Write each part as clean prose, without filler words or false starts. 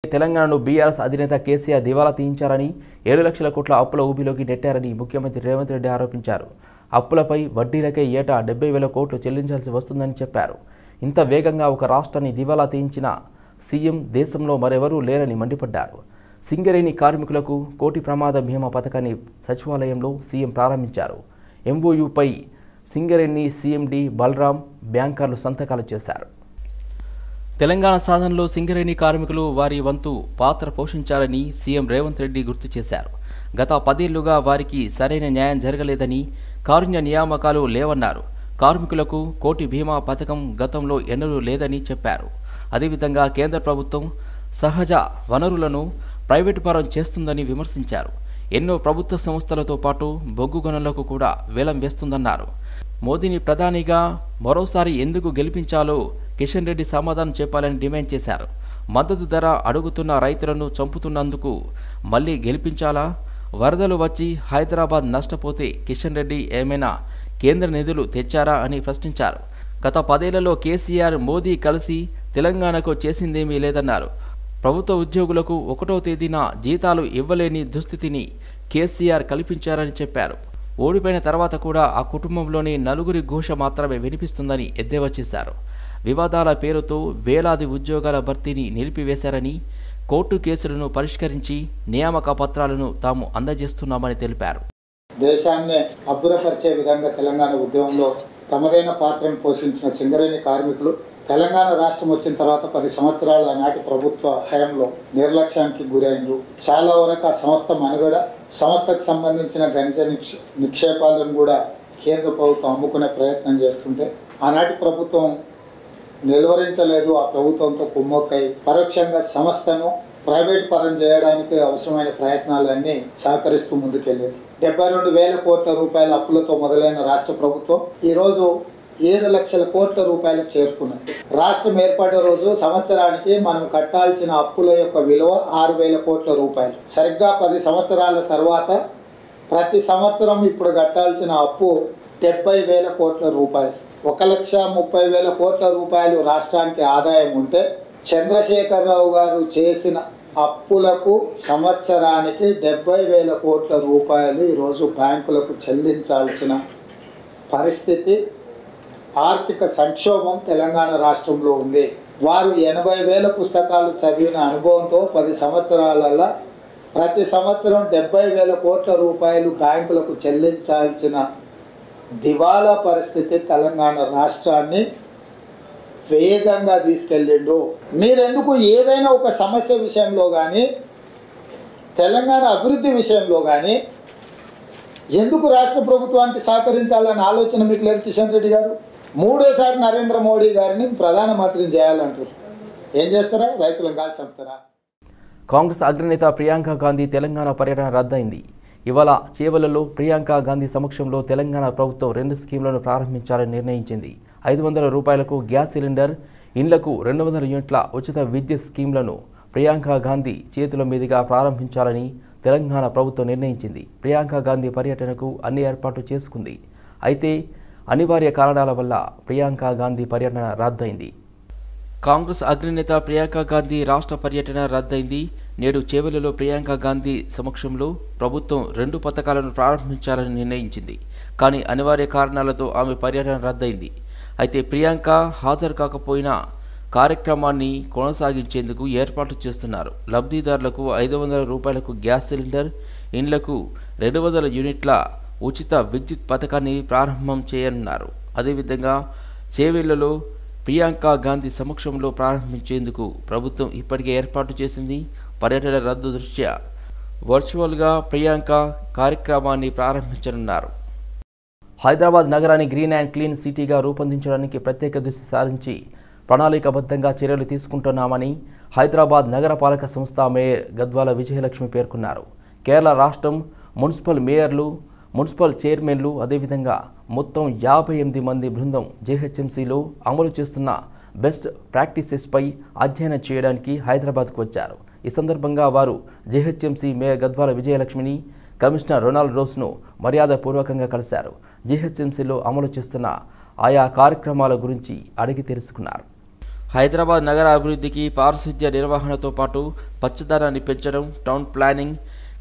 తెలంగాణను బీఆర్ఎస్ అధినేత కేసీఆర్ దివాలా తీయించారని 7 లక్షల కోట్ల అప్పుల ఊబిలోకి నెట్టారని ముఖ్యమంత్రి రేవంత్ రెడ్డి ఆరోపించారు. అప్పులపై వడ్డీలకే ఏటా 70,000 కోట్లు చెల్లించాల్సి వస్తుందని చెప్పారు. ఇంత వేగంగా ఒక రాష్ట్రాన్ని దివాలా తీయించిన సీఎం దేశంలో మరెవరూ లేరని మండిపడ్డారు. సింగరేణి కార్మికులకు కోటి ప్రమాద బీమా పథకాన్ని సచివాలయంలో సీఎం ప్రారంభించారు. ఎంఓయూపై సింగరేణి సీఎండీ బలరాం బ్యాంకర్లు సంతకాలు చేశారు. తెలంగాణ సాధనలో సింగరేణి కార్మికులు వారి వంతు పాత్ర పోషించారని సీఎం రేవంత్ రెడ్డి గుర్తు చేశారు. గత 10 ఏళ్లుగా వారికి సరైన న్యాయం జరగలేదని, కారుణ్య నియామకాలు లేవన్నారు. కార్మికులకు కోటి బీమా పథకం గతంలో ఎన్నడూ లేదని చెప్పారు. అదేవిధంగా కేంద్ర ప్రభుత్వం సహజ వనరులను ప్రైవేటు పరం చేస్తుందని విమర్శించారు. ఎన్నో ప్రభుత్వ సంస్థలతో పాటు బొగ్గు గనులకు కూడా వేలం వేస్తుందన్నారు. మోదీని ప్రధానిగా మరోసారి ఎందుకు గెలిపించాలో కిషన్ రెడ్డి సమాధానం చెప్పాలని డిమాండ్ చేశారు. మద్దతు ధర అడుగుతున్న రైతులను చంపుతున్నందుకు మళ్లీ గెలిపించాలా? వరదలు వచ్చి హైదరాబాద్ నష్టపోతే కిషన్ రెడ్డి ఏమైనా కేంద్ర నిధులు తెచ్చారా అని ప్రశ్నించారు. గత 10 ఏళ్లలో కేసీఆర్ మోదీ కలిసి తెలంగాణకు చేసిందేమీ లేదన్నారు. ప్రభుత్వ ఉద్యోగులకు 1వ తేదీన జీతాలు ఇవ్వలేని దుస్థితిని కేసీఆర్ కల్పించారని చెప్పారు. ఓడిపోయిన తర్వాత కూడా ఆ కుటుంబంలోని నలుగురి ఘోష మాత్రమే వినిపిస్తుందని ఎద్దేవా చేశారు. వివాదాల పేరుతో వేలాది ఉద్యోగాల భర్తీని నిలిపివేశారని, కోర్టు కేసులను పరిష్కరించి నియామక పత్రాలను తాము అందజేస్తున్నామని తెలిపారు. దేశాన్ని అబ్బురపరిచే విధంగా తెలంగాణ ఉద్యమంలో తమదైన పాత్రను పోషించిన సింగరేణి కార్మికులు తెలంగాణ రాష్ట్రం వచ్చిన తర్వాత 10 సంవత్సరాల నాటి ప్రభుత్వ హయాంలో నిర్లక్ష్యానికి గురైండ్రు. చాలా వరకు ఆ సంస్థ మనుగడ, సంస్థకు సంబంధించిన ఖనిజ నిక్షేపాలను కూడా కేంద్ర ప్రభుత్వం అమ్ముకునే ప్రయత్నం చేస్తుంటే ఆనాటి ప్రభుత్వం నిలువరించలేదు. ఆ ప్రభుత్వంతో కుమ్మక్కై పరోక్షంగా సంస్థను ప్రైవేట్ పరం చేయడానికి అవసరమైన ప్రయత్నాలన్నీ సహకరిస్తూ ముందుకెళ్ళేది. 72,000 కోట్ల రూపాయల అప్పులతో మొదలైన రాష్ట్ర ప్రభుత్వం ఈరోజు 7 లక్షల కోట్ల రూపాయలకు చేరుకున్నది. రాష్ట్రం ఏర్పడే రోజు సంవత్సరానికి మనం కట్టాల్సిన అప్పుల యొక్క విలువ 6,000 కోట్ల రూపాయలు. సరిగ్గా 10 సంవత్సరాల తర్వాత ప్రతి సంవత్సరం ఇప్పుడు కట్టాల్సిన అప్పు 70,000 కోట్ల రూపాయలు. 1,30,000 కోట్ల రూపాయలు రాష్ట్రానికి ఆదాయం ఉంటే చంద్రశేఖరరావు గారు చేసిన అప్పులకు సంవత్సరానికి 70,000 కోట్ల రూపాయలు ఈరోజు బ్యాంకులకు చెల్లించాల్సిన పరిస్థితి, ఆర్థిక సంక్షోభం తెలంగాణ రాష్ట్రంలో ఉంది. వారు 80,000 పుస్తకాలు చదివిన అనుభవంతో 10 సంవత్సరాలలో ప్రతి సంవత్సరం 70,000 కోట్ల రూపాయలు బ్యాంకులకు చెల్లించాల్సిన దివాలా పరిస్థితి తెలంగాణ రాష్ట్రాన్ని వేగంగా తీసుకెళ్ళిండు. మీరెందుకు ఏదైనా ఒక సమస్య విషయంలో కానీ, తెలంగాణ అభివృద్ధి విషయంలో కానీ ఎందుకు రాష్ట్ర ప్రభుత్వానికి సహకరించాలన్న ఆలోచన మీకు లేదు? కిషన్ రెడ్డి గారు 3వ నరేంద్ర మోడీ గారిని ప్రధానమంత్రిని చేయాలంటారు. ఏం చేస్తారా? రైతులను కాల్చి చంపుతారా? కాంగ్రెస్ అగ్రనేత ప్రియాంక గాంధీ తెలంగాణ పర్యటన రద్దయింది. ఇవాళ చేవెళ్లలో ప్రియాంక గాంధీ సమక్షంలో తెలంగాణ ప్రభుత్వం 2 స్కీమ్లను ప్రారంభించాలని నిర్ణయించింది. 500 రూపాయలకు గ్యాస్ సిలిండర్, ఇండ్లకు 200 యూనిట్ల ఉచిత విద్యుత్ స్కీమ్లను ప్రియాంక గాంధీ చేతుల మీదుగా ప్రారంభించాలని తెలంగాణ ప్రభుత్వం నిర్ణయించింది. ప్రియాంక గాంధీ పర్యటనకు అన్ని ఏర్పాట్లు చేసుకుంది. అయితే అనివార్య కారణాల వల్ల ప్రియాంక గాంధీ పర్యటన రద్దయింది. కాంగ్రెస్ అగ్రనేత ప్రియాంక గాంధీ రాష్ట్ర పర్యటన రద్దయింది. నేడు చేవెళ్లలో ప్రియాంక గాంధీ సమక్షంలో ప్రభుత్వం 2 పథకాలను ప్రారంభించాలని నిర్ణయించింది. కానీ అనివార్య కారణాలతో ఆమె పర్యటన రద్దయింది. అయితే ప్రియాంక హాజరు కాకపోయినా కార్యక్రమాన్ని కొనసాగించేందుకు ఏర్పాట్లు చేస్తున్నారు. లబ్ధిదారులకు 500 రూపాయలకు గ్యాస్ సిలిండర్, ఇండ్లకు 200 యూనిట్ల ఉచిత విద్యుత్ పథకాన్ని ప్రారంభం చేయనున్నారు. అదేవిధంగా చేవెళ్లలో ప్రియాంక గాంధీ సమక్షంలో ప్రారంభించేందుకు ప్రభుత్వం ఇప్పటికే ఏర్పాటు చేసింది. పర్యటన రద్దు దృష్ట్యా వర్చువల్గా ప్రియాంక కార్యక్రమాన్ని ప్రారంభించనున్నారు. హైదరాబాద్ నగరాన్ని గ్రీన్ అండ్ క్లీన్ సిటీగా రూపొందించడానికి ప్రత్యేక దృష్టి సారించి ప్రణాళికాబద్ధంగా చర్యలు తీసుకుంటున్నామని హైదరాబాద్ నగరపాలక సంస్థ మేయర్ గద్వాల విజయలక్ష్మి పేర్కొన్నారు. కేరళ రాష్ట్రం మున్సిపల్ మేయర్లు, మున్సిపల్ చైర్మన్లు, అదేవిధంగా మొత్తం 58 మంది బృందం జీహెచ్ఎంసీలో అమలు చేస్తున్న బెస్ట్ ప్రాక్టీసెస్పై అధ్యయనం చేయడానికి హైదరాబాద్కు వచ్చారు. ఈ సందర్భంగా వారు జీహెచ్ఎంసీ మేయర్ గద్వాల విజయలక్ష్మిని, కమిషనర్ రొనాల్డ్ రోస్ను మర్యాదపూర్వకంగా కలిశారు. జీహెచ్ఎంసీలో అమలు చేస్తున్న ఆయా కార్యక్రమాల గురించి అడిగి తెలుసుకున్నారు. హైదరాబాద్ నగర అభివృద్ధికి పారిశుద్ధ్య నిర్వహణతో పాటు పచ్చదనాన్ని పెంచడం, town planning,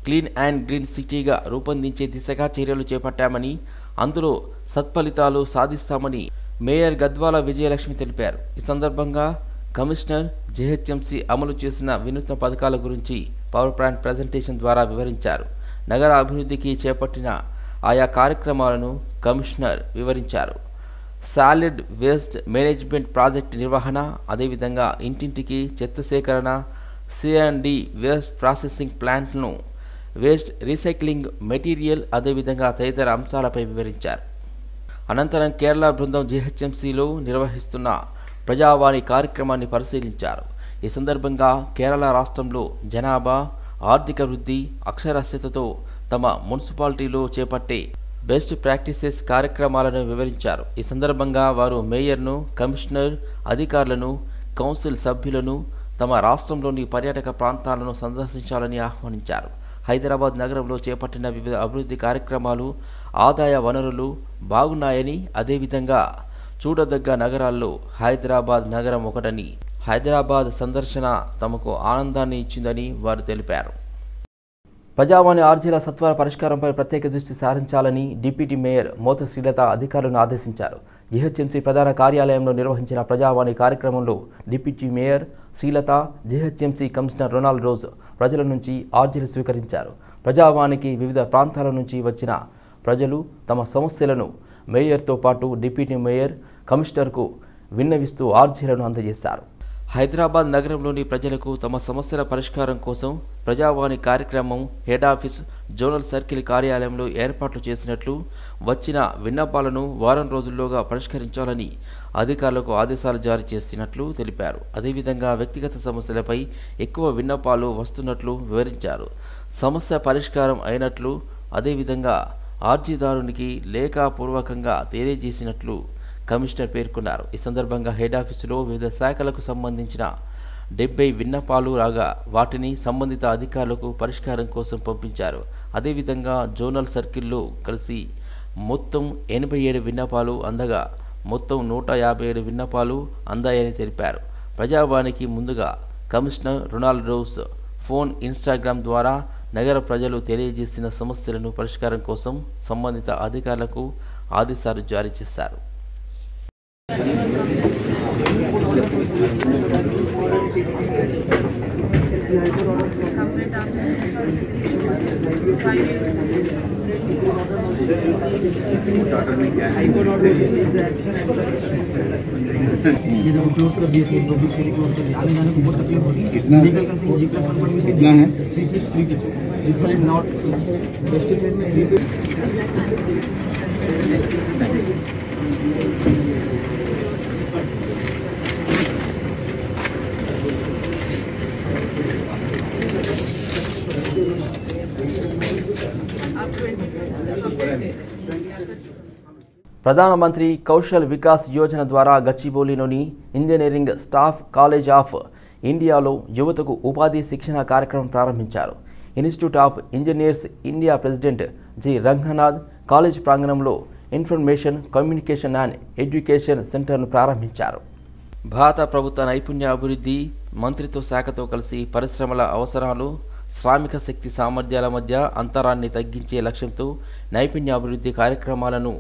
clean and green సిటీగా రూపొందించే దిశగా చర్యలు చేపట్టామని, అందులో సత్ఫలితాలు సాధిస్తామని మేయర్ గద్వాల విజయలక్ష్మి తెలిపారు. ఈ సందర్భంగా కమిషనర్ జీహెచ్ఎంసీ అమలు చేసిన వినూత్న పథకాల గురించి పవర్ పాయింట్ ప్రజెంటేషన్ ద్వారా వివరించారు. నగర అభివృద్ధికి చేపట్టిన ఆయా కార్యక్రమాలను కమిషనర్ వివరించారు. సాలిడ్ వేస్ట్ మేనేజ్మెంట్ ప్రాజెక్ట్ నిర్వహణ, అదేవిధంగా ఇంటింటికి చెత్త సేకరణ, C&D వేస్ట్ ప్రాసెసింగ్ ప్లాంట్ను, వేస్ట్ రీసైక్లింగ్ మెటీరియల్, అదేవిధంగా తదితర అంశాలపై వివరించారు. అనంతరం కేరళ బృందం జీహెచ్ఎంసీలో నిర్వహిస్తున్న ప్రజావాణి కార్యక్రమాన్ని పరిశీలించారు. ఈ సందర్భంగా కేరళ రాష్ట్రంలో జనాభా, ఆర్థిక వృద్ధి, అక్షరాస్యతతో తమ మున్సిపాలిటీలో చేపట్టే బెస్ట్ ప్రాక్టీసెస్ కార్యక్రమాలను వివరించారు. ఈ సందర్భంగా వారు మేయర్ను, కమిషనర్, అధికారులను, కౌన్సిల్ సభ్యులను తమ రాష్ట్రంలోని పర్యాటక ప్రాంతాలను సందర్శించాలని ఆహ్వానించారు. హైదరాబాద్ నగరంలో చేపట్టిన వివిధ అభివృద్ధి కార్యక్రమాలు, ఆదాయ వనరులు బాగున్నాయని, అదేవిధంగా చూడదగ్గ నగరాల్లో హైదరాబాద్ నగరం ఒకటని, హైదరాబాద్ సందర్శన తమకు ఆనందాన్ని ఇచ్చిందని వారు తెలిపారు. ప్రజావాణి ఆర్జీల సత్వర పరిష్కారంపై ప్రత్యేక దృష్టి సారించాలని డిప్యూటీ మేయర్ మోత శ్రీలత అధికారులను ఆదేశించారు. జీహెచ్ఎంసీ ప్రధాన కార్యాలయంలో నిర్వహించిన ప్రజావాణి కార్యక్రమంలో deputy mayor Srilatha, GHMC commissioner Ronald rose ప్రజల నుంచి ఆర్జీలు స్వీకరించారు. ప్రజావాణికి వివిధ ప్రాంతాల నుంచి వచ్చిన ప్రజలు తమ సమస్యలను మేయర్తో పాటు డిప్యూటీ మేయర్, కమిషనర్కు విన్నవిస్తూ ఆర్జీలను అందజేశారు. హైదరాబాద్ నగరంలోని ప్రజలకు తమ సమస్యల పరిష్కారం కోసం ప్రజావాణి కార్యక్రమం హెడ్ ఆఫీస్, జోనల్ సర్కిల్ కార్యాలయంలో ఏర్పాట్లు చేసినట్లు, వచ్చిన విన్నపాలను వారం రోజుల్లోగా పరిష్కరించాలని అధికారులకు ఆదేశాలు జారీ చేసినట్లు తెలిపారు. అదేవిధంగా వ్యక్తిగత సమస్యలపై ఎక్కువ విన్నపాలు వస్తున్నట్లు వివరించారు. సమస్య పరిష్కారం అయినట్లు, అదేవిధంగా ఆర్జీదారునికి లేఖాపూర్వకంగా తెలియజేసినట్లు కమిషనర్ పేర్కొన్నారు. ఈ సందర్భంగా హెడ్ ఆఫీసులో వివిధ శాఖలకు సంబంధించిన 70 విన్నపాలు రాగా వాటిని సంబంధిత అధికారులకు పరిష్కారం కోసం పంపించారు. అదేవిధంగా జోనల్ సర్కిల్లో కలిసి మొత్తం 87 విన్నపాలు అందగా మొత్తం 157 విన్నపాలు అందాయని తెలిపారు. ప్రజావాణికి ముందుగా commissioner Ronald rose phone, Instagram ద్వారా నగర ప్రజలు తెలియజేసిన సమస్యలను పరిష్కారం కోసం సంబంధిత అధికారులకు ఆదేశాలు జారీ చేశారు. कितना है? 3 feet. This side not pesticide में 3 feet. ప్రధానమంత్రి కౌశల్ వికాస్ యోజన ద్వారా గచ్చిబౌలిలోని ఇంజనీరింగ్ స్టాఫ్ కాలేజ్ ఆఫ్ ఇండియాలో యువతకు ఉపాధి శిక్షణ కార్యక్రమం ప్రారంభించారు. Institute of engineers India president G Ranganath college ప్రాంగణంలో ఇన్ఫర్మేషన్, కమ్యూనికేషన్ అండ్ ఎడ్యుకేషన్ సెంటర్ను ప్రారంభించారు. భారత ప్రభుత్వ నైపుణ్య అభివృద్ధి మంత్రిత్వ శాఖతో కలిసి పరిశ్రమల అవసరాలు, శ్రామిక శక్తి సామర్థ్యాల మధ్య అంతరాన్ని తగ్గించే లక్ష్యంతో నైపుణ్య అభివృద్ధి కార్యక్రమాలను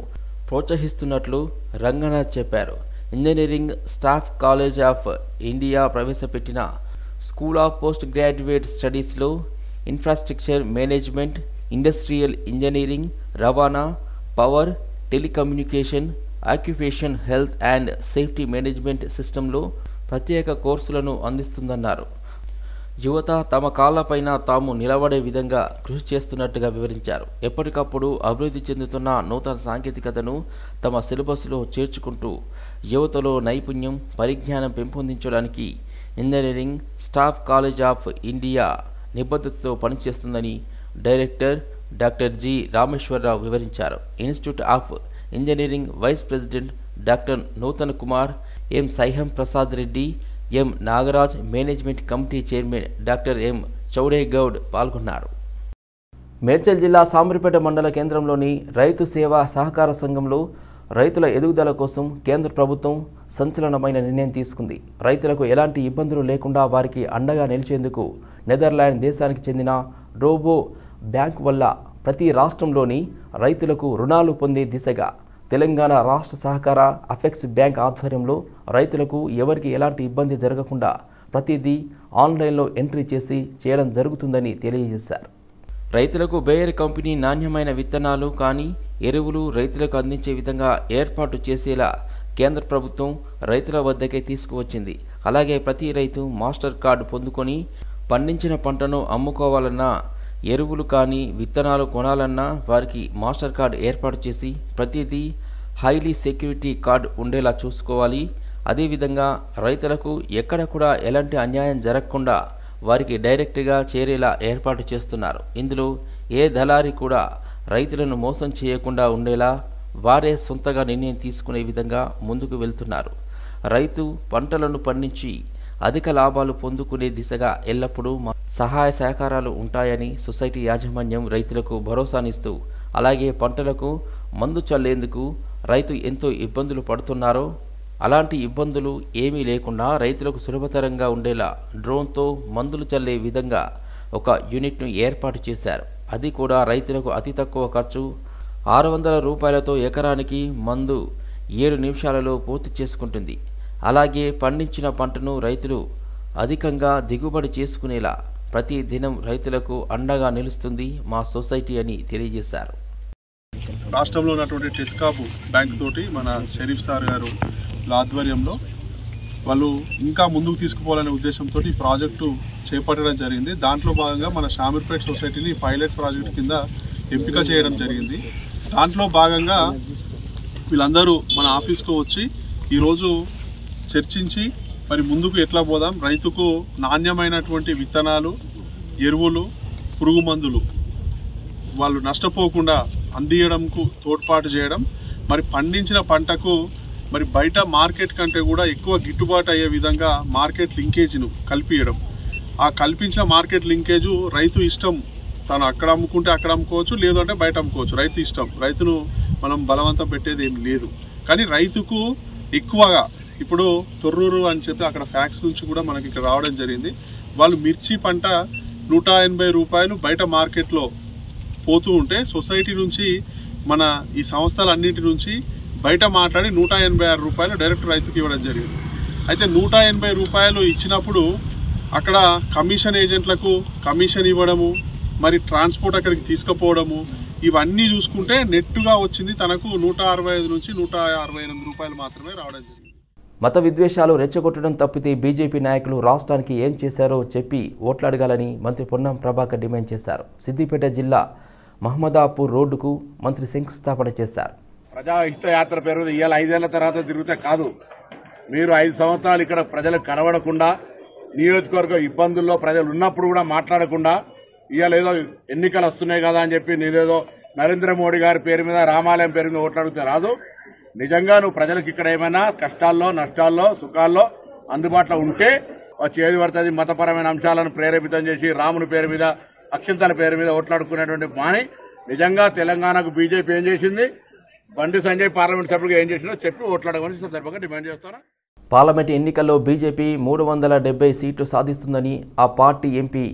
ప్రోత్సహిస్తున్నట్లు రంగనాథ్ చెప్పారు. Engineering staff college of India ప్రవేశపెట్టిన స్కూల్ ఆఫ్ పోస్ట్ గ్రాడ్యుయేట్ స్టడీస్లో ఇన్ఫ్రాస్ట్రక్చర్ మేనేజ్మెంట్, ఇండస్ట్రియల్ ఇంజనీరింగ్, రవాణా, power, telecommunication, occupation health and safety management సిస్టంలో ప్రత్యేక కోర్సులను అందిస్తుందన్నారు. యువత తమ కాళ్లపైన తాము నిలబడే విధంగా కృషి చేస్తున్నట్టుగా వివరించారు. ఎప్పటికప్పుడు అభివృద్ధి చెందుతున్న నూతన సాంకేతికతను తమ సిలబస్లో చేర్చుకుంటూ యువతలో నైపుణ్యం, పరిజ్ఞానం పెంపొందించడానికి engineering staff college of India నిబద్ధతతో పనిచేస్తుందని డైరెక్టర్ డాక్టర్ జి రామేశ్వరరావు వివరించారు. Institute of engineering vice president doctor Nutan Kumar, M Saiham Prasad Reddy, M Nagaraj, management committee chairman doctor M Chowdegowd పాల్గొన్నారు. మేడ్చల్ జిల్లా సామర్పేట మండల కేంద్రంలోని రైతు సేవా సహకార సంఘంలో రైతుల ఎదుగుదల కోసం కేంద్ర ప్రభుత్వం సంచలనమైన నిర్ణయం తీసుకుంది. రైతులకు ఎలాంటి ఇబ్బందులు లేకుండా వారికి అండగా నిలిచేందుకు నెదర్లాండ్ దేశానికి చెందిన రోబో బ్యాంక్ వల్ల ప్రతి రాష్ట్రంలోని రైతులకు రుణాలు పొందే దిశగా తెలంగాణ రాష్ట్ర సహకార అఫెక్స్ బ్యాంక్ ఆధ్వర్యంలో రైతులకు ఎవరికి ఎలాంటి ఇబ్బంది జరగకుండా ప్రతిదీ ఆన్లైన్లో ఎంట్రీ చేసి చేయడం జరుగుతుందని తెలియజేశారు. రైతులకు బేయర్ కంపెనీ నాణ్యమైన విత్తనాలు కానీ ఎరువులు రైతులకు అందించే విధంగా ఏర్పాటు చేసేలా కేంద్ర ప్రభుత్వం రైతుల వద్దకే తీసుకువచ్చింది. అలాగే ప్రతి రైతు మాస్టర్ కార్డు పొందుకొని పండించిన పంటను అమ్ముకోవాలన్నా ఎరువులు కానీ విత్తనాలు కొనాలన్నా వారికి మాస్టర్ కార్డు ఏర్పాటు చేసి ప్రతిదీ హైలీ సెక్యూరిటీ కార్డు ఉండేలా చూసుకోవాలి. అదేవిధంగా రైతులకు ఎక్కడ కూడా ఎలాంటి అన్యాయం జరగకుండా వారికి డైరెక్ట్గా చేరేలా ఏర్పాటు చేస్తున్నారు. ఇందులో ఏ దళారీ కూడా రైతులను మోసం చేయకుండా ఉండేలా వారే సొంతగా నిర్ణయం తీసుకునే విధంగా ముందుకు వెళ్తున్నారు. రైతు పంటలను పండించి అధిక లాభాలు పొందుకునే దిశగా ఎల్లప్పుడూ సహాయ సహకారాలు ఉంటాయని సొసైటీ యాజమాన్యం రైతులకు భరోసానిస్తూ, అలాగే పంటలకు మందు చల్లేందుకు రైతు ఎంతో ఇబ్బందులు పడుతున్నారో అలాంటి ఇబ్బందులు ఏమీ లేకుండా రైతులకు సులభతరంగా ఉండేలా డ్రోన్తో మందులు చల్లే విధంగా ఒక యూనిట్ను ఏర్పాటు చేశారు. అది కూడా రైతులకు అతి తక్కువ ఖర్చు 600 రూపాయలతో ఎకరానికి మందు 7 నిమిషాలలో పూర్తి చేసుకుంటుంది. అలాగే పండించిన పంటను రైతులు అధికంగా దిగుబడి చేసుకునేలా ప్రతి దినం రైతులకు అండగా నిలుస్తుంది మా సొసైటీ అని తెలియజేశారు. రాష్ట్రంలో ఉన్నటువంటి టెస్కాప్ బ్యాంక్ తోటి మన షరీఫ్ సార్ గారు ఆధ్వర్యంలో వాళ్ళు ఇంకా ముందుకు తీసుకుపోవాలనే ఉద్దేశంతో ఈ ప్రాజెక్టు చేపట్టడం జరిగింది. దాంట్లో భాగంగా మన షామీర్పేట్ సొసైటీని పైలట్ ప్రాజెక్ట్ కింద ఎంపిక చేయడం జరిగింది. దాంట్లో భాగంగా వీళ్ళందరూ మన ఆఫీస్కు వచ్చి ఈరోజు చర్చించి మరి ముందుకు ఎట్లా పోదాం, రైతుకు నాణ్యమైనటువంటి విత్తనాలు, ఎరువులు, పురుగు మందులు వాళ్ళు నష్టపోకుండా అందియడంకు తోడ్పాటు చేయడం, మరి పండించిన పంటకు మరి బయట మార్కెట్ కంటే కూడా ఎక్కువ గిట్టుబాటు అయ్యే విధంగా మార్కెట్ లింకేజ్ను కల్పించడం. ఆ కల్పించిన మార్కెట్ లింకేజు రైతు ఇష్టం, తను అక్కడ అమ్ముకుంటే అక్కడ అమ్ముకోవచ్చు, లేదు అంటే బయట అమ్ముకోవచ్చు, రైతు ఇష్టం. రైతును మనం బలవంతం పెట్టేది ఏం లేదు. కానీ రైతుకు ఎక్కువగా ఇప్పుడు తొర్రూరు అని చెప్పి అక్కడ ఫ్యాక్స్ నుంచి కూడా మనకి ఇక్కడ రావడం జరిగింది. వాళ్ళు మిర్చి పంట 180 రూపాయలు బయట మార్కెట్లో పోతూ ఉంటే సొసైటీ నుంచి మన ఈ సంస్థలన్నింటి నుంచి బయట మాట్లాడి 186 రూపాయలు డైరెక్ట్ రైతుకి ఇవ్వడం జరిగింది. అయితే 180 రూపాయలు ఇచ్చినప్పుడు అక్కడ కమిషన్ ఏజెంట్లకు కమిషన్ ఇవ్వడము, మరి ట్రాన్స్పోర్ట్ అక్కడికి తీసుకుపోవడము, ఇవన్నీ చూసుకుంటే నెట్టుగా వచ్చింది తనకు 165 నుంచి 168 రూపాయలు మాత్రమే రావడం జరిగింది. మత విద్వేషాలు రెచ్చగొట్టడం తప్పితే బీజేపీ నాయకులు రాష్ట్రానికి ఏం చేశారో చెప్పి ఓట్లాడగాలని మంత్రి పొన్నం ప్రభాకర్ డిమాండ్ చేశారు. సిద్దిపేట జిల్లా మహమ్మదాపూర్ రోడ్డుకు మంత్రి శంకుస్థాపన చేశారు. ప్రజాహిత యాత్ర పేరు ఇవాళ 5 ఏళ్ల తర్వాత తిరిగితే కాదు, మీరు 5 సంవత్సరాలు ఇక్కడ ప్రజలకు కనబడకుండా, నియోజకవర్గ ఇబ్బందుల్లో ప్రజలు ఉన్నప్పుడు కూడా మాట్లాడకుండా, ఇవాళ ఏదో ఎన్నికలు వస్తున్నాయి కదా అని చెప్పి నేనేదో నరేంద్ర మోడీ గారి పేరు మీద, రామాలయం పేరు మీద ఓట్లాడితే రాదు. నిజంగా నువ్వు ప్రజలకు ఇక్కడ ఏమైనా కష్టాల్లో, నష్టాల్లో, సుఖాల్లో అందుబాటులో ఉంటే చేది పడుతుంది. మతపరమైన అంశాలను ప్రేరేపితం చేసి రాముని పేరు మీద, అక్షంతల పేరు మీద ఓట్లాడుకునేటువంటి మాని నిజంగా తెలంగాణకు బీజేపీ ఏం చేసింది, బండి సంజయ్ పార్లమెంట్ సభ్యులుగా ఏం చేసిందో చెప్పి ఓట్లాడమని సందర్భంగా డిమాండ్ చేస్తాను. పార్లమెంట్ ఎన్నికల్లో బీజేపీ 370 సీట్లు సాధిస్తుందని ఆ పార్టీ ఎంపీ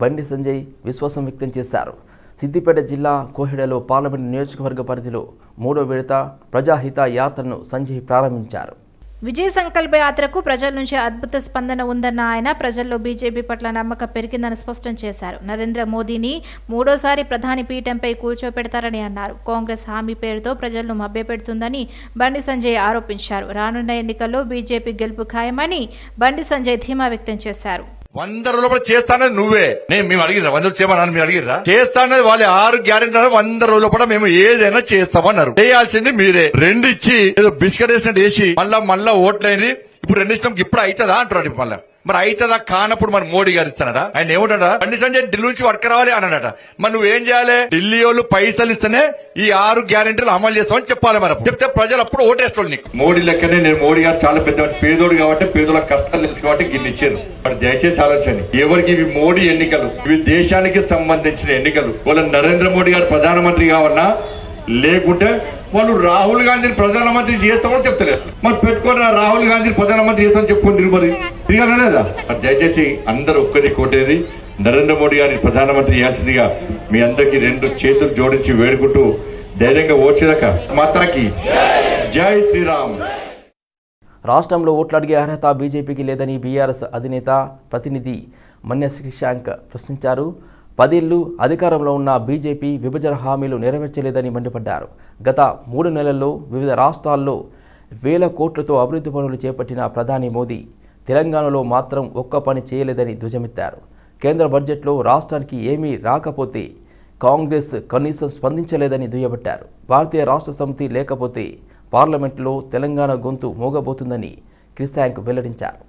బండి సంజయ్ విశ్వాసం వ్యక్తం చేశారు. సిద్దిపేట జిల్లా కోహెడలో పార్లమెంట్ నియోజకవర్గ పరిధిలో 3వ విడత ప్రజాహిత యాత్రను సంజయ్ ప్రారంభించారు. విజయ సంకల్ప యాత్రకు ప్రజల నుంచి అద్భుత స్పందన ఉందన్న ఆయన ప్రజల్లో బీజేపీ పట్ల నమ్మకం పెరిగిందని స్పష్టం చేశారు. నరేంద్ర మోదీని 3వ ప్రధాని పీఠంపై కూర్చోపెడతారని అన్నారు. కాంగ్రెస్ హామీ పేరుతో ప్రజలను మభ్యపెడుతుందని బండి సంజయ్ ఆరోపించారు. రానున్న ఎన్నికల్లో బీజేపీ గెలుపు ఖాయమని బండి సంజయ్ ధీమా వ్యక్తం చేశారు. 100 రోజుల చేస్తానది నువ్వే, మేము అడిగిరా 100 రోజులు చేయమని మీరు అడిగిరా? చేస్తానది వాళ్ళే 6 గ్యారెంటీ 100 రోజుల పాటు మేము ఏదైనా చేస్తామన్నారు. చేయాల్సింది మీరే. 2 ఇచ్చి ఏదో బిస్కెట్ వేసినట్టు వేసి మళ్ళా ఓట్లైంది. ఇప్పుడు 2 ఇష్టం ఇప్పుడు అవుతుందా అంటారు. మళ్ళీ మరి అవుతుందా కానప్పుడు మరి మోడీ గారు ఇస్తానట. ఆయన ఏమంటాడా, బండి సంజయ్ ఢిల్లీ నుంచి వర్క్ రావాలి అన్నాడట. మరి నువ్వేం చేయాలి, ఢిల్లీ వాళ్ళు పైసలు ఇస్తేనే ఈ 6 గ్యారెంటీలు అమలు చేస్తామని చెప్పాలి. మరి చెప్తే ప్రజలు అప్పుడు ఓటేస్తాడు నీకు. మోడీ లెక్కనే నేను మోడీ గారు చాలా పెద్ద పేదోడు కాబట్టి పేదోళ్ళ కష్టాలు తెలుసు కాబట్టి గిల్లిచ్చారు. మరి దయచేసి ఆలోచన, ఎవరికి ఇవి మోడీ ఎన్నికలు, ఇవి దేశానికి సంబంధించిన ఎన్నికలు. వాళ్ళ నరేంద్ర మోడీ గారు ప్రధానమంత్రి కావన్నా లేకుంటే వాళ్ళు రాహుల్ గాంధీని ప్రధానమంత్రి చేస్తామని చెప్తలేరు. మరి పెట్టుకొని రాహుల్ గాంధీని ప్రధానమంత్రి చేస్తామని చెప్పుకుంటారు. మరి తిరగలేదా? దయచేసి అందరూ ఒక్కరి కోటేది నరేంద్ర మోడీ గారిని ప్రధానమంత్రి చేయాల్సిందిగా మీ అందరికీ 2 చేతులు జోడించి వేడుకుంటూ ధైర్యంగా ఓడ్చేదాకా మాతాకి జై శ్రీరామ్. రాష్ట్రంలో ఓట్లు అడిగే అర్హత బీజేపీకి లేదని బీఆర్ఎస్ అధినేత ప్రతినిధి మన్య శ్రీశాంక్ ప్రశ్నించారు. 10 ఏళ్లు అధికారంలో ఉన్న బీజేపీ విభజన హామీలు నెరవేర్చలేదని మండిపడ్డారు. గత 3 నెలల్లో వివిధ రాష్ట్రాల్లో వేల కోట్లతో అభివృద్ధి పనులు చేపట్టిన ప్రధాని మోదీ తెలంగాణలో మాత్రం ఒక్క పని చేయలేదని ధ్వజమెత్తారు. కేంద్ర బడ్జెట్లో రాష్ట్రానికి ఏమీ రాకపోతే కాంగ్రెస్ కనీసం స్పందించలేదని దుయ్యబట్టారు. భారతీయ రాష్ట్ర సమితి లేకపోతే పార్లమెంట్లో తెలంగాణ గొంతు మోగబోతుందని శ్రీశాంక్ వెల్లడించారు.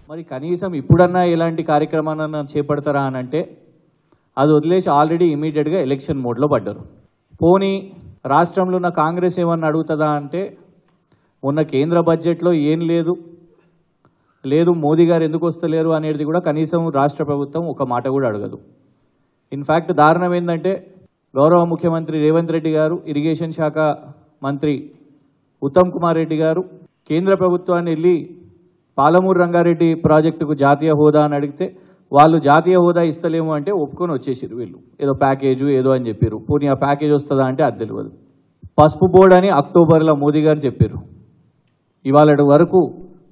మరి కనీసం ఇప్పుడన్నా ఎలాంటి కార్యక్రమాన్ని చేపడతారా అని అంటే అది వదిలేసి ఆల్రెడీ ఇమీడియట్గా ఎలక్షన్ మోడ్లో పడ్డారు. పోనీ రాష్ట్రంలో ఉన్న కాంగ్రెస్ ఏమన్నా అడుగుతుందా అంటే ఉన్న కేంద్ర బడ్జెట్లో ఏం లేదు మోదీ గారు ఎందుకు వస్తలేరు అనేది కూడా కనీసం రాష్ట్ర ప్రభుత్వం ఒక మాట కూడా అడగదు. ఇన్ఫ్యాక్ట్ దారుణం ఏంటంటే గౌరవ ముఖ్యమంత్రి రేవంత్ రెడ్డి గారు, ఇరిగేషన్ శాఖ మంత్రి ఉత్తమ్ కుమార్ రెడ్డి గారు కేంద్ర ప్రభుత్వాన్ని వెళ్ళి పాలమూరు రంగారెడ్డి ప్రాజెక్టుకు జాతీయ హోదా అని అడిగితే వాళ్ళు జాతీయ హోదా ఇస్తలేము అంటే ఒప్పుకొని వచ్చేసారు. వీళ్ళు ఏదో ప్యాకేజు ఏదో అని చెప్పారు. పోనీ ఆ ప్యాకేజ్ వస్తుందా అంటే అది తెలియదు. పసుపు బోర్డు అని అక్టోబర్లో మోదీ గారు చెప్పారు. ఇవాళ వరకు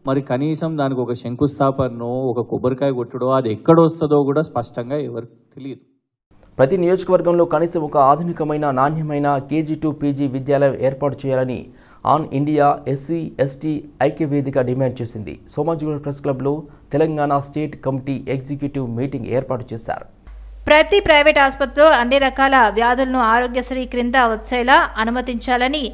మరి కనీసం దానికి ఒక శంకుస్థాపనో ఒక కొబ్బరికాయ కొట్టడో అది ఎక్కడ వస్తుందో కూడా స్పష్టంగా ఎవరికి తెలియదు. ప్రతి నియోజకవర్గంలో కనీసం ఒక ఆధునికమైన నాణ్యమైన KG to PG విద్యాలయం ఏర్పాటు చేయాలని on India SC/ST Aikyavedika demand చేసింది. సోమాజిగూడ ప్రెస్ క్లబ్లో Telangana state committee executive meeting ఏర్పాటు చేశారు. ప్రతి ప్రైవేట్ ఆసుపత్రిలో అన్ని రకాల వ్యాధులను ఆరోగ్యశ్రీ క్రింద వచ్చేలా అనుమతించాలని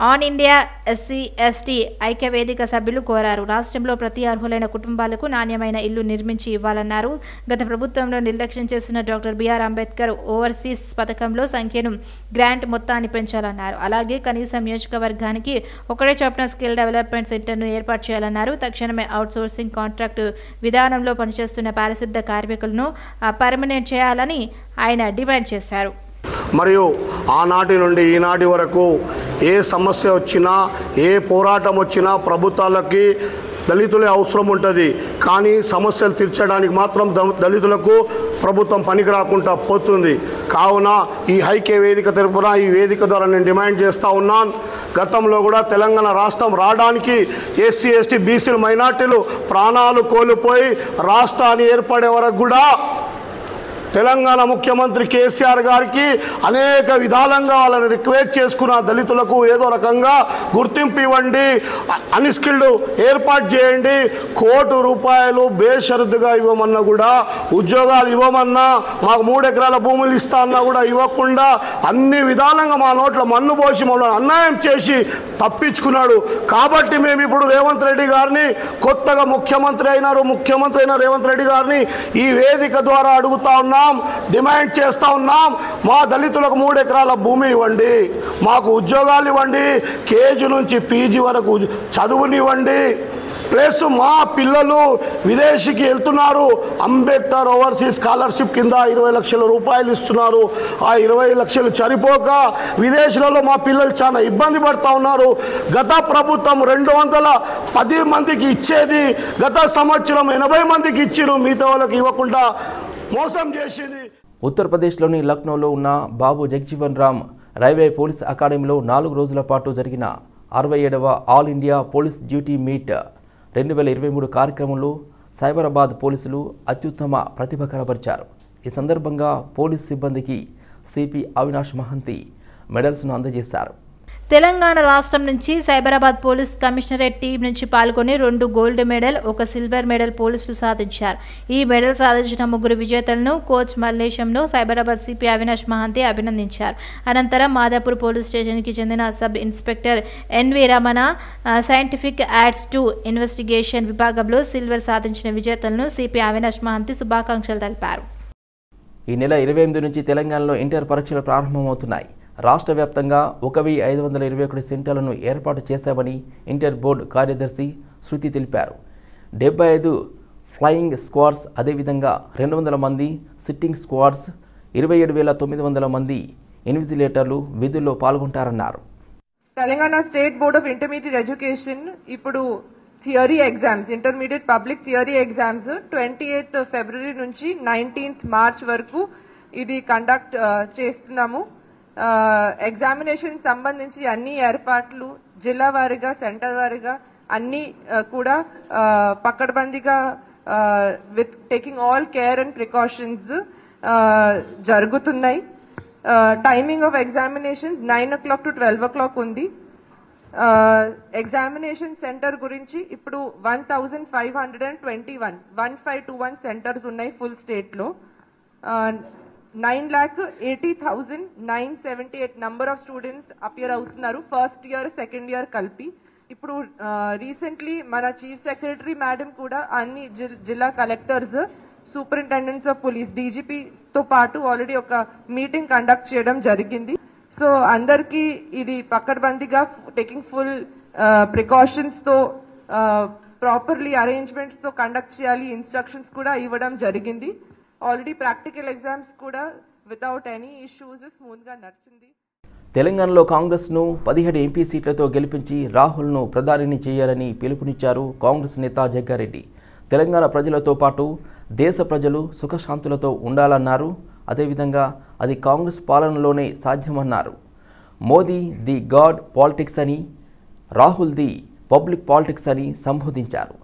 ఆన్ ఇండియా SC/ST ఐక్యవేదిక సభ్యులు కోరారు. రాష్ట్రంలో ప్రతి అర్హులైన కుటుంబాలకు నాణ్యమైన ఇల్లు నిర్మించి ఇవ్వాలన్నారు. గత ప్రభుత్వంలో నిర్లక్ష్యం చేసిన డాక్టర్ బిఆర్ అంబేద్కర్ ఓవర్సీస్ పథకంలో సంఖ్యను గ్రాంట్ మొత్తాన్ని పెంచాలన్నారు. అలాగే కనీసం నియోజకవర్గానికి ఒకటే చొప్పున స్కిల్ డెవలప్మెంట్ సెంటర్ను ఏర్పాటు చేయాలన్నారు. తక్షణమే అవుట్సోర్సింగ్ కాంట్రాక్టు విధానంలో పనిచేస్తున్న పారిశుద్ధ కార్మికులను పర్మనెంట్ చేయాలని ఆయన డిమాండ్ చేశారు. మరియు ఆనాటి నుండి ఈనాటి వరకు ఏ సమస్య వచ్చినా ఏ పోరాటం వచ్చినా ప్రభుత్వాలకి దళితులే అవసరం ఉంటుంది. కానీ సమస్యలు తీర్చడానికి మాత్రం దళితులకు ప్రభుత్వం పనికి రాకుండా పోతుంది. కావున ఈ ఐక్య వేదిక తరపున ఈ వేదిక ద్వారా నేను డిమాండ్ చేస్తూ ఉన్నాను. గతంలో కూడా తెలంగాణ రాష్ట్రం రావడానికి SC/ST బీసీలు మైనార్టీలు ప్రాణాలు కోల్పోయి రాష్ట్రాన్ని ఏర్పడే వరకు కూడా తెలంగాణ ముఖ్యమంత్రి కేసీఆర్ గారికి అనేక విధాలంగా వాళ్ళని రిక్వెస్ట్ చేసుకున్న దళితులకు ఏదో రకంగా గుర్తింపు ఇవ్వండి, అన్స్కిల్డ్ ఏర్పాటు చేయండి, ₹1,00,00,000 బేషరతుగా ఇవ్వమన్నా కూడా, ఉద్యోగాలు ఇవ్వమన్నా, మాకు 3 ఎకరాల భూములు ఇస్తా అన్నా కూడా ఇవ్వకుండా అన్ని విధాలంగా మా నోట్ల మన్ను పోసి మమ్మల్ని అన్యాయం చేసి తప్పించుకున్నాడు. కాబట్టి మేము ఇప్పుడు రేవంత్ రెడ్డి గారిని కొత్తగా ముఖ్యమంత్రి అయిన రేవంత్ రెడ్డి గారిని ఈ వేదిక ద్వారా అడుగుతా ఉన్నాం, డిమాండ్ చేస్తూ ఉన్నాం. మా దళితులకు 3 ఎకరాల భూమి ఇవ్వండి, మాకు ఉద్యోగాలు ఇవ్వండి, KG నుంచి PG వరకు చదువునివ్వండి. ప్లస్ మా పిల్లలు విదేశీకి వెళ్తున్నారు. అంబేద్కర్ ఓవర్సీస్ స్కాలర్షిప్ కింద 20 లక్షల రూపాయలు ఇస్తున్నారు. ఆ 20 లక్షలు సరిపోక విదేశాలలో మా పిల్లలు చాలా ఇబ్బంది పడుతూ ఉన్నారు. గత ప్రభుత్వం 210 మందికి ఇచ్చేది గత సంవత్సరం 80 మందికి ఇచ్చిరు, మిగతా వాళ్ళకి ఇవ్వకుండా మోసం చేసింది. ఉత్తరప్రదేశ్లోని లక్నోలో ఉన్న బాబు జగజీవన్ రామ్ రైల్వే పోలీస్ అకాడమీలో 4 రోజుల పాటు జరిగిన 67వ all India police duty meet 2023 కార్యక్రమంలో సైబరాబాద్ పోలీసులు అత్యుత్తమ ప్రతిభ కనబరిచారు. ఈ సందర్భంగా పోలీస్ సిబ్బందికి సిపి అవినాష్ మహంతి మెడల్స్ను అందజేశారు. తెలంగాణ రాష్ట్రం నుంచి సైబరాబాద్ పోలీస్ కమిషనరేట్ టీం నుంచి పాల్గొని 2 గోల్డ్ మెడల్ 1 సిల్వర్ మెడల్ పోలీసులు సాధించారు. ఈ మెడల్ సాధించిన 3 విజేతలను కోచ్ మల్లేశంను సైబరాబాద్ సిపి అవినాష్ మహంతి అభినందించారు. అనంతరం మాదాపూర్ పోలీస్ స్టేషన్కి చెందిన sub inspector NV Ramana scientific aids to investigation విభాగంలో సిల్వర్ సాధించిన విజేతలను సిపి అవినాష్ మహంతి శుభాకాంక్షలు తెలిపారు. ఈ నెల 28 నుంచి తెలంగాణలో ఇంటర్ పరీక్షలు ప్రారంభమవుతున్నాయి. రాష్ట్ర వ్యాప్తంగా 1521 సెంటర్లను ఏర్పాటు చేశామని ఇంటర్ బోర్డు కార్యదర్శి శృతి తెలిపారు. 75 ఫ్లయింగ్ స్క్వాడ్స్, అదేవిధంగా 200 మంది సిట్టింగ్ స్క్వాడ్స్, 27,900 మంది ఇన్విజిలేటర్లు విధుల్లో పాల్గొంటారన్నారు. Telangana state board of intermediate education ఇప్పుడు theory exams, intermediate public theory exams 28th February నుంచి 19th March వరకు ఇది కండక్ట్ చేస్తున్నాము. ఎగ్జామినేషన్ సంబంధించి అన్ని ఏర్పాట్లు జిల్లా వారీగా, సెంటర్ వారీగా అన్ని కూడా పకడ్బందీగా with taking all care and precautions జరుగుతున్నాయి. Timing of examinations 9 o'clock to 12 o'clock ఉంది. ఎగ్జామినేషన్ సెంటర్ గురించి ఇప్పుడు 1521 సెంటర్స్ ఉన్నాయి ఫుల్ స్టేట్ లో. 9,80,978 నంబర్ ఆఫ్ స్టూడెంట్స్ అపియర్ అవుతున్నారు ఫస్ట్ ఇయర్, సెకండ్ ఇయర్ కలిపి. ఇప్పుడు రీసెంట్లీ మన చీఫ్ సెక్రటరీ మేడం కూడా అన్ని జిల్లా కలెక్టర్స్, సూపరింటెండెంట్స్ ఆఫ్ పోలీస్, డీజీపీతో పాటు ఆల్రెడీ ఒక మీటింగ్ కండక్ట్ చేయడం జరిగింది. సో అందరికీ ఇది పకడ్బందీగా టేకింగ్ ఫుల్ ప్రికాషన్స్ తో ప్రాపర్లీ అరేంజ్మెంట్స్ తో కండక్ట్ చేయాలి, ఇన్స్ట్రక్షన్స్ కూడా ఇవ్వడం జరిగింది. ఆల్రెడీ ప్రాక్టికల్ ఎగ్జామ్స్ కూడా వితౌట్ ఎనీ ఇష్యూస్ స్మూత్ గా నడిచింది. తెలంగాణలో కాంగ్రెస్ను 17 ఎంపీ సీట్లతో గెలిపించి రాహుల్ను ప్రధానిని చేయాలని పిలుపునిచ్చారు కాంగ్రెస్ నేత జగ్గారెడ్డి. తెలంగాణ ప్రజలతో పాటు దేశ ప్రజలు సుఖశాంతులతో ఉండాలన్నారు. అదేవిధంగా అది కాంగ్రెస్ పాలనలోనే సాధ్యమన్నారు. మోదీ ది గాడ్ పాలిటిక్స్ అని, రాహుల్ ది పబ్లిక్ పాలిటిక్స్ అని సంబోధించారు.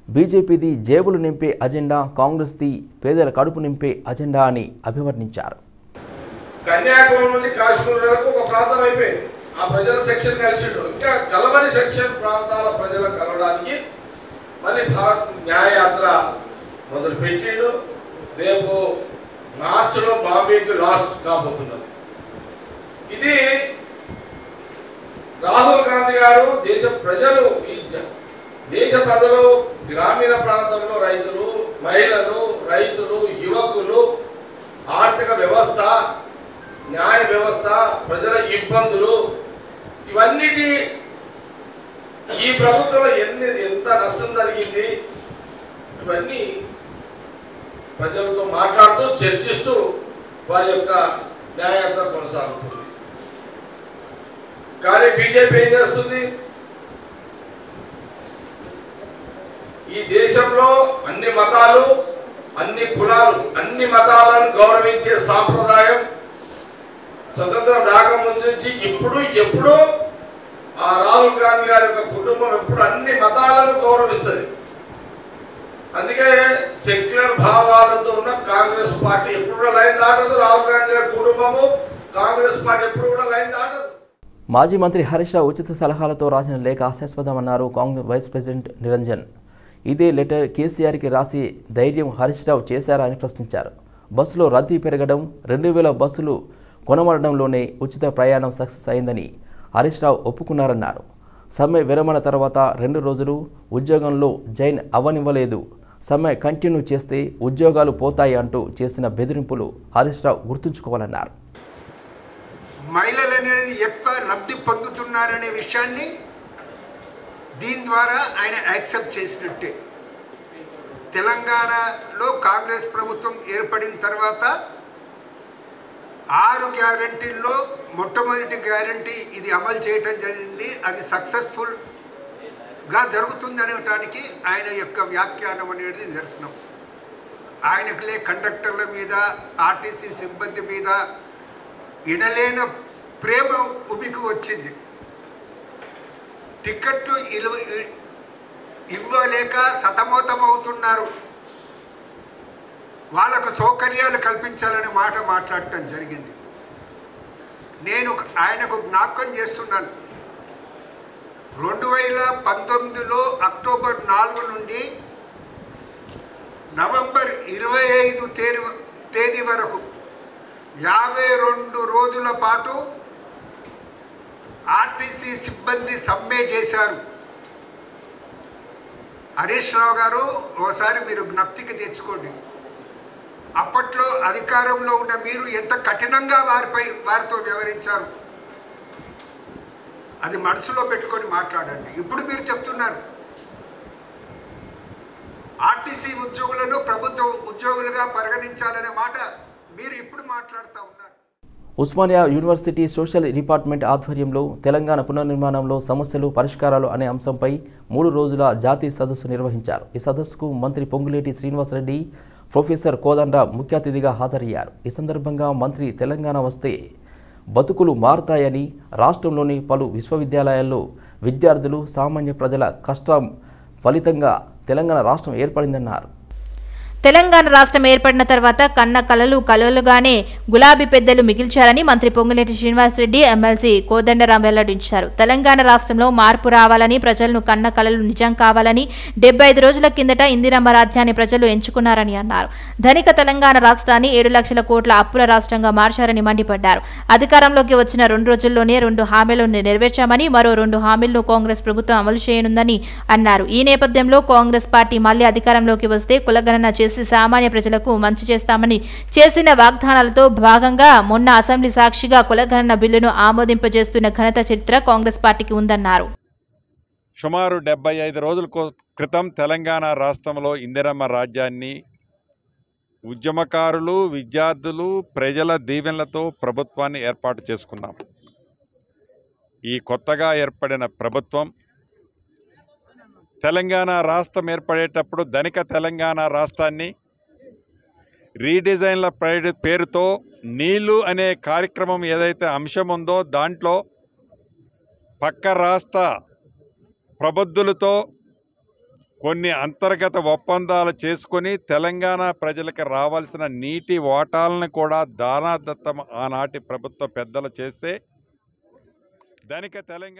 బీజేపీది జేబులు నింపే అజెండా, కాంగ్రెస్ది పేదల కడుపు నింపే అజెండా అని అభివర్ణించారు. కన్యాకుమారి నుండి కాశ్మీర్ వరకు ఒక ప్రాంతం అయిపోయింది. ఆ ప్రజల సెక్షన్ కలిసిండు. ఇంకా కలబరి సెక్షన్ ప్రాంతాల ప్రజలను కలవడానికి మళ్ళీ భారత్ న్యాయయాత్ర మొదలు పెట్టిండు. రేపు మార్చిలో బాంబేకి లాస్ట్ కాబోతున్నారు. ఇది రాహుల్ గాంధీ గారు దేశ ప్రజలు గ్రామీణ ప్రాంతంలో రైతులు, మహిళలు, రైతులు, యువకులు, ఆర్థిక వ్యవస్థ, న్యాయ వ్యవస్థ, ప్రజల ఇబ్బందులు, ఇవన్నిటి ఈ ప్రభుత్వంలో ఎంత నష్టం జరిగింది ఇవన్నీ ప్రజలతో మాట్లాడుతూ చర్చిస్తూ వారి యొక్క న్యాయయాత్ర కొనసాగుతుంది. కానీ బీజేపీ ఏం చేస్తుంది? ఈ దేశంలో అన్ని మతాలు, అన్ని కులాలు, అన్ని మతాలను గౌరవించే సాంప్రదాయం స్వతంత్రం రాకముందు నుంచి ఎప్పుడు ఆ రాహుల్ గాంధీ గారి యొక్క కుటుంబం ఎప్పుడు అన్ని మతాలను గౌరవిస్తుంది. అందుకే సెక్యులర్ భావాలతో ఉన్న కాంగ్రెస్ పార్టీ ఎప్పుడు కూడా లైన్ దాటదు. రాహుల్ గాంధీ గారి కుటుంబము, కాంగ్రెస్ పార్టీ ఎప్పుడు కూడా లైన్ దాటదు. మాజీ మంత్రి హరీష్ రావు ఉచిత సలహాలతో రాసిన లేఖ హాస్యాస్పదమన్నారు కాంగ్రెస్ వైస్ ప్రెసిడెంట్ నిరంజన్. ఇదే లెటర్ కేసీఆర్కి రాసి ధైర్యం హరీష్ రావు చేశారా అని ప్రశ్నించారు. బస్సులో రద్దీ పెరగడం, 2000 బస్సులు కొనమడడంలోనే ఉచిత ప్రయాణం సక్సెస్ అయిందని హరీష్ రావు ఒప్పుకున్నారన్నారు. సమ్మె విరమణ తర్వాత 2 రోజులు ఉద్యోగంలో జాయిన్ అవ్వనివ్వలేదు. సమ్మె కంటిన్యూ చేస్తే ఉద్యోగాలు పోతాయి అంటూ చేసిన బెదిరింపులు హరీష్ రావు గుర్తుంచుకోవాలన్నారు. మహిళలు అనేది ఎక్కువ లబ్ధి పొందుతున్నారనే విషయాన్ని దీని ద్వారా ఆయన యాక్సెప్ట్ చేసినట్టే. తెలంగాణలో కాంగ్రెస్ ప్రభుత్వం ఏర్పడిన తర్వాత 6 గ్యారంటీల్లో మొట్టమొదటి గ్యారంటీ ఇది అమలు చేయటం జరిగింది. అది సక్సెస్ఫుల్గా జరుగుతుందనటానికి ఆయన యొక్క వ్యాఖ్యానం అనేది నిదర్శనం. ఆయనకులే కండక్టర్ల మీద, ఆర్టీసీ సిబ్బంది మీద ఇనలేన ప్రేమ ఉబికి వచ్చింది. టికెట్లు ఇవ్వలేక సతమతం అవుతున్నారు. వాళ్ళకు సౌకర్యాలు కల్పించాలనే మాట మాట్లాడటం జరిగింది. నేను ఆయనకు జ్ఞాపకం చేస్తున్నాను. 2019లో అక్టోబర్ 4 నుండి నవంబర్ 25 తేదీ వరకు 52 రోజుల పాటు ఆర్టీసీ సిబ్బంది సమ్మె చేశారు. హరీష్ రావు గారు ఒకసారి మీరు జ్ఞప్తికి తెచ్చుకోండి. అప్పట్లో అధికారంలో ఉన్న మీరు ఎంత కఠినంగా వారితో వ్యవహరించారు, అది మనసులో పెట్టుకొని మాట్లాడండి. ఇప్పుడు మీరు చెప్తున్నారు ఆర్టీసీ ఉద్యోగులను ప్రభుత్వ ఉద్యోగులుగా పరిగణించాలనే మాట మీరు ఇప్పుడు మాట్లాడుతూ ఉన్నారు. ఉస్మానియా యూనివర్సిటీ సోషల్ డిపార్ట్మెంట్ ఆధ్వర్యంలో తెలంగాణ పునర్నిర్మాణంలో సమస్యలు పరిష్కారాలు అనే అంశంపై 3 రోజుల జాతీయ సదస్సు నిర్వహించారు. ఈ సదస్సుకు మంత్రి పొంగులేటి శ్రీనివాసరెడ్డి, ప్రొఫెసర్ కోదండరాం ముఖ్య అతిథిగా హాజరయ్యారు. ఈ సందర్భంగా మంత్రి తెలంగాణ వస్తే బతుకులు మారుతాయని, రాష్ట్రంలోని పలు విశ్వవిద్యాలయాల్లో విద్యార్థులు సామాన్య ప్రజల కష్టం ఫలితంగా తెలంగాణ రాష్ట్రం ఏర్పడిందన్నారు. తెలంగాణ రాష్ట్రం ఏర్పడిన తర్వాత కన్న కలలుగానే గులాబీ పెద్దలు మిగిల్చారని మంత్రి పొంగులేటి శ్రీనివాసరెడ్డి, ఎమ్మెల్సీ కోదండరాం వెల్లడించారు. తెలంగాణ రాష్ట్రంలో మార్పు రావాలని, ప్రజలను కన్న కలలు నిజం కావాలని 75 రోజుల కిందట ఇందిరమ్మ రాజ్యాన్ని ప్రజలు ఎంచుకున్నారని అన్నారు. ధనిక తెలంగాణ రాష్ట్రాన్ని 7 లక్షల కోట్ల అప్పుల రాష్ట్రంగా మార్చారని మండిపడ్డారు. అధికారంలోకి వచ్చిన 2 రోజుల్లోనే 2 హామీలను నెరవేర్చామని, మరో 2 హామీలను కాంగ్రెస్ ప్రభుత్వం అమలు చేయనుందని అన్నారు. ఈ నేపథ్యంలో కాంగ్రెస్ పార్టీ మళ్లీ అధికారంలోకి వస్తే కులగణన చేసి సామాన్య ప్రజలకు మంచి చేస్తామని చేసిన వాగ్దానాలతో భాగంగా మొన్న అసెంబ్లీ సాక్షిగా కులగణన బిల్లును ఆమోదింపజేస్తున్న ఘనత చరిత్ర కాంగ్రెస్ పార్టీకి ఉందన్నారు. సుమారు 75 రోజుల క్రితం తెలంగాణ రాష్ట్రంలో ఇందిరమ్మ రాజ్యాన్ని ఉద్యమకారులు, విద్యార్థులు, ప్రజల దీవెనలతో ప్రభుత్వాన్ని ఏర్పాటు చేసుకున్నాం. ఈ కొత్తగా ఏర్పడిన ప్రభుత్వం తెలంగాణ రాష్ట్రం ఏర్పడేటప్పుడు ధనిక తెలంగాణ రాష్ట్రాన్ని రీడిజైన్ల పేరుతో నీళ్లు అనే కార్యక్రమం ఏదైతే అంశం ఉందో దాంట్లో పక్క రాష్ట్ర ప్రబుద్ధులతో కొన్ని అంతర్గత ఒప్పందాలు చేసుకొని తెలంగాణ ప్రజలకు రావాల్సిన నీటి వాటాలను కూడా దానాదత్తం ఆనాటి ప్రభుత్వ పెద్దలు చేస్తే ధనిక తెలంగాణ